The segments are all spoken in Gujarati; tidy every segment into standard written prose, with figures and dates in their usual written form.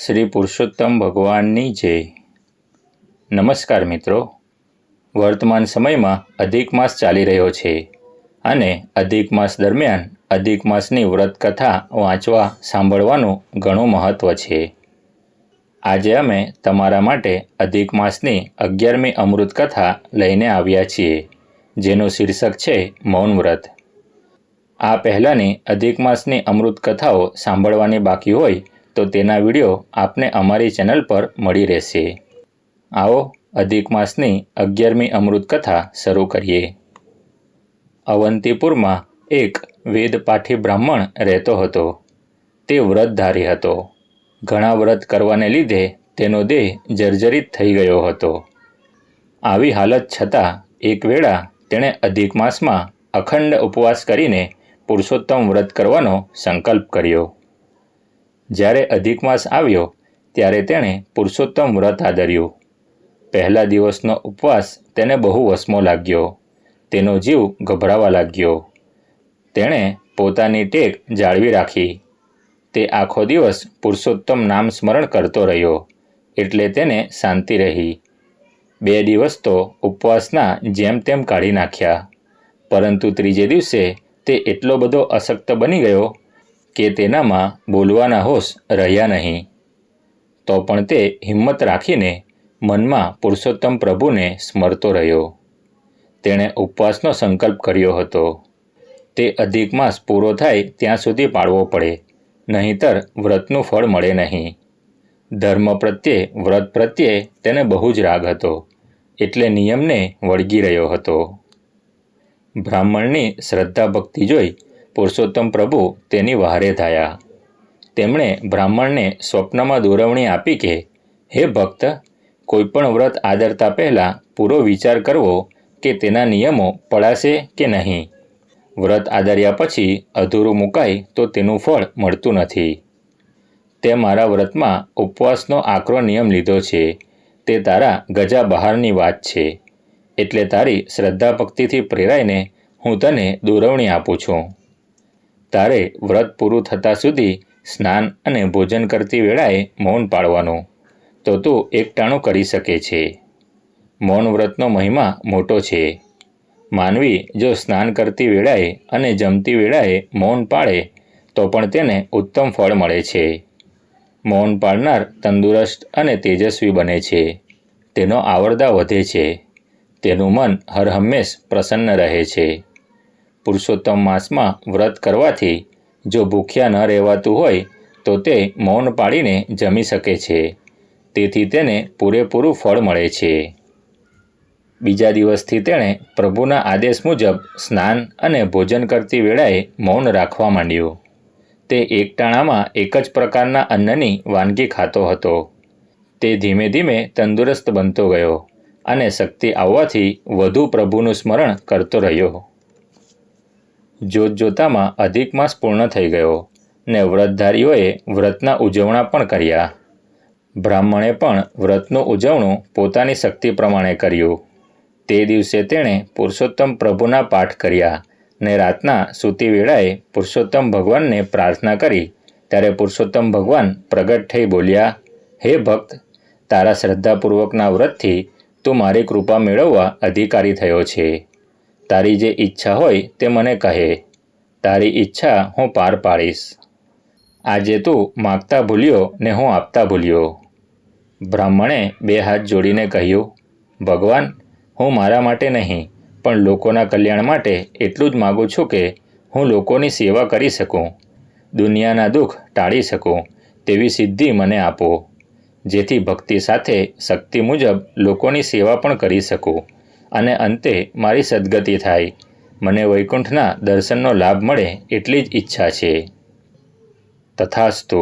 શ્રી પુરુષોત્તમ ભગવાનની જય। નમસ્કાર મિત્રો, વર્તમાન સમયમાં અધિક માસ ચાલી રહ્યો છે અને અધિક માસ દરમિયાન અધિક માસની વ્રત કથા વાંચવા સાંભળવાનું ઘણું મહત્વ છે। આજે અમે તમારા માટે અધિક માસની 11મી અમૃત કથા લઈને આવ્યા છીએ, જેનું શીર્ષક છે મૌન વ્રત। આ પહેલાંની અધિક માસની અમૃત કથાઓ સાંભળવાની બાકી હોય તો તેના વિડીયો આપને અમારી ચેનલ પર મળી રહેશે। આવો અધિક માસની 11મી અમૃત કથા શરૂ કરીએ। અવંતીપુરમાં એક વેદપાઠી બ્રાહ્મણ રહેતો હતો। તે વ્રતધારી હતો। ઘણા વ્રત કરવાને લીધે તેનો દેહ જર્જરિત થઈ ગયો હતો। આવી હાલત છતાં એક વેળા તેણે અધિક માસમાં અખંડ ઉપવાસ કરીને પુરુષોત્તમ વ્રત કરવાનો સંકલ્પ કર્યો। જ્યારે અધિક માસ આવ્યો ત્યારે તેણે પુરુષોત્તમ વ્રત આદર્યું। પહેલા દિવસનો ઉપવાસ તેને બહુ વસમો લાગ્યો। તેનો જીવ ગભરાવા લાગ્યો। તેણે પોતાની ટેક જાળવી રાખી। તે આખો દિવસ પુરુષોત્તમ નામ સ્મરણ કરતો રહ્યો, એટલે તેને શાંતિ રહી। 2 દિવસ તો ઉપવાસના જેમ તેમ કાઢી નાખ્યા, પરંતુ ત્રીજે દિવસે તે એટલો બધો અશક્ત બની ગયો કે તેનામાં બોલવાના હોશ રહ્યા નહીં। તો પણ તે હિંમત રાખીને મનમાં પુરુષોત્તમ પ્રભુને સ્મરતો રહ્યો। તેણે ઉપવાસનો સંકલ્પ કર્યો હતો। તે અધિક માસ પૂરો થાય ત્યાં સુધી પાળવો પડે, નહીંતર વ્રતનું ફળ મળે નહીં। ધર્મ પ્રત્યે, વ્રત પ્રત્યે તેને બહુ જ રાગ હતો, એટલે નિયમને વળગી રહ્યો હતો। બ્રાહ્મણની શ્રદ્ધા ભક્તિ જોઈ પુરુષોત્તમ પ્રભુ તેની વહારે ધાયા। તેમણે બ્રાહ્મણને સ્વપ્નમાં દોરવણી આપી કે, હે ભક્ત, કોઈપણ વ્રત આદરતા પહેલાં પૂરો વિચાર કરવો કે તેના નિયમો પળાશે કે નહીં। વ્રત આદર્યા પછી અધૂરું મુકાય તો તેનું ફળ મળતું નથી। તે મારા વ્રતમાં ઉપવાસનો આકરો નિયમ લીધો છે, તે તારા ગજા બહારની વાત છે, એટલે તારી શ્રદ્ધા ભક્તિથી પ્રેરાઈને હું તને દોરવણી આપું છું। તારે વ્રત પૂરું થતાં સુધી સ્નાન અને ભોજન કરતી વેળાએ મૌન પાળવાનું, તો તું એકટાણું કરી શકે છે। મૌન વ્રતનો મહિમા મોટો છે। માનવી જો સ્નાન કરતી વેળાએ અને જમતી વેળાએ મૌન પાળે તો પણ તેને ઉત્તમ ફળ મળે છે। મૌન પાળનાર તંદુરસ્ત અને તેજસ્વી બને છે। તેનો આવરદા વધે છે। તેનું મન હરહંમેશ પ્રસન્ન રહે છે। પુરુષોત્તમ માસમાં વ્રત કરવાથી જો ભૂખ્યા ન રહેવાતું હોય તો તે મૌન પાળીને જમી શકે છે। તેથી તેને પૂરેપૂરું ફળ મળે છે। બીજા દિવસથી તેણે પ્રભુના આદેશ મુજબ સ્નાન અને ભોજન કરતી વેળાએ મૌન રાખવા માંડ્યું। તે એકટાણામાં એક જ પ્રકારના અન્નની વાનગી ખાતો હતો। તે ધીમે ધીમે તંદુરસ્ત બનતો ગયો અને શક્તિ આવવાથી વધુ પ્રભુનું સ્મરણ કરતો રહ્યો। જોતજોતામાં અધિક માસ પૂર્ણ થઈ ગયો ને વ્રતધારીઓએ વ્રતના ઉજવણા પણ કર્યા। બ્રાહ્મણે પણ વ્રતનું ઉજવણું પોતાની શક્તિ પ્રમાણે કર્યું। તે દિવસે તેણે પુરુષોત્તમ પ્રભુના પાઠ કર્યા ને રાતના સૂતી વેળાએ પુરુષોત્તમ ભગવાનને પ્રાર્થના કરી ત્યારે પુરુષોત્તમ ભગવાન પ્રગટ થઈ બોલ્યા, હે ભક્ત, તારા શ્રદ્ધાપૂર્વકના વ્રતથી તું મારી કૃપા મેળવવા અધિકારી થયો છે। તારી જે ઈચ્છા હોય તે મને કહે, તારી ઈચ્છા હું પાર પાડીશ। આજે તું માગતા ભૂલ્યો ને હું આપતા ભૂલ્યો। બ્રાહ્મણે 2 હાથ જોડીને કહ્યું, ભગવાન, હું મારા માટે નહીં પણ લોકોના કલ્યાણ માટે એટલું જ માગું છું કે હું લોકોની સેવા કરી શકું, દુનિયાના દુઃખ ટાળી શકું તેવી સિદ્ધિ મને આપો, જેથી ભક્તિ સાથે શક્તિ મુજબ લોકોની સેવા પણ કરી શકું અને અંતે મારી સદ્ગતિ થાય, મને વૈકુંઠના દર્શનનો લાભ મળે એટલી જ ઈચ્છા છે। તથાસ્તુ।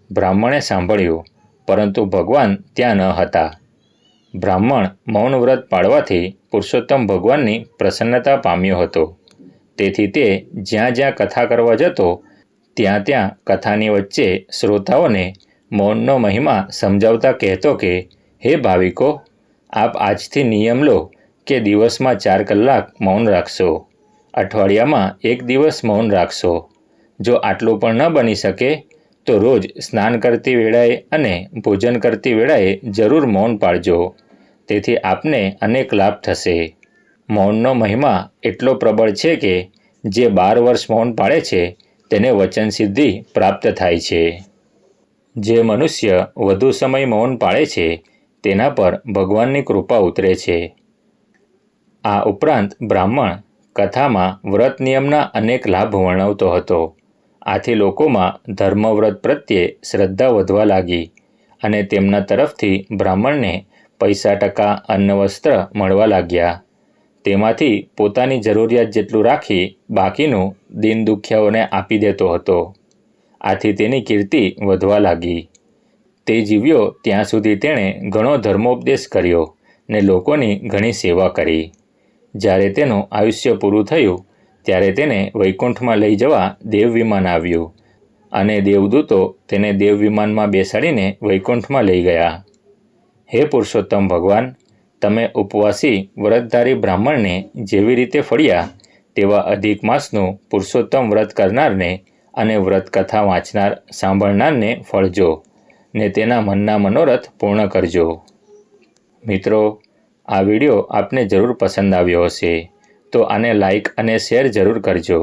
બ્રાહ્મણે સાંભળ્યું, પરંતુ ભગવાન ત્યાં ન હતા। બ્રાહ્મણ મૌન વ્રત પાળવાથી પુરુષોત્તમ ભગવાનની પ્રસન્નતા પામ્યો હતો। તેથી તે જ્યાં જ્યાં કથા કરવા જતો ત્યાં ત્યાં કથાની વચ્ચે શ્રોતાઓને મૌનનો મહિમા સમજાવતા કહેતો કે, હે ભાવિકો, આપ આજથી નિયમ લો કે દિવસમાં 4 કલાક મૌન રાખશો, અઠવાડિયામાં 1 દિવસ મૌન રાખશો। જો આટલું પણ ન બની શકે તો રોજ સ્નાન કરતી વેળાએ અને ભોજન કરતી વેળાએ જરૂર મૌન પાળજો, તેથી આપને અનેક લાભ થશે. મૌનનો મહિમા એટલો પ્રબળ છે કે જે 12 વર્ષ મૌન પાળે છે તેને વચન સિદ્ધિ પ્રાપ્ત થાય છે. જે મનુષ્ય વધુ સમય મૌન પાળે છે તેના પર ભગવાનની કૃપા ઉતરે છે. આ ઉપરાંત બ્રાહ્મણ કથામાં વ્રત નિયમના અનેક લાભ વર્ણવતો હતો. આથી લોકોમાં ધર્મવ્રત પ્રત્યે શ્રદ્ધા વધવા લાગી અને તેમના તરફથી બ્રાહ્મણને પૈસા ટકા અન્ન વસ્ત્ર મળવા લાગ્યા. તેમાંથી પોતાની જરૂરિયાત જેટલું રાખી બાકીનું દીન દુખિયાઓને આપી દેતો હતો. આથી તેની કીર્તિ વધવા લાગી. તે જીવ્યો ત્યાં સુધી તેણે ઘણો ધર્મોપદેશ કર્યો ને લોકોની ઘણી સેવા કરી. જ્યારે તેનું આયુષ્ય પૂરું થયું ત્યારે તેને વૈકુંઠમાં લઈ જવા દેવ વિમાન આવ્યું અને દેવદૂતો તેને દેવ વિમાનમાં બેસાડીને વૈકુંઠમાં લઈ ગયા. હે પુરુષોત્તમ ભગવાન, તમે ઉપવાસી વ્રતધારી બ્રાહ્મણને જેવી રીતે ફળ્યા તેવા અધિક માસનું પુરુષોત્તમ વ્રત કરનારને અને વ્રત કથા વાંચનાર સાંભળનારને ફળજો ને તેના મનના મનોરથ પૂર્ણ કરજો. મિત્રો, આ વિડીયો આપને જરૂર પસંદ આવ્યો હશે તો આને લાઈક અને શેર જરૂર કરજો.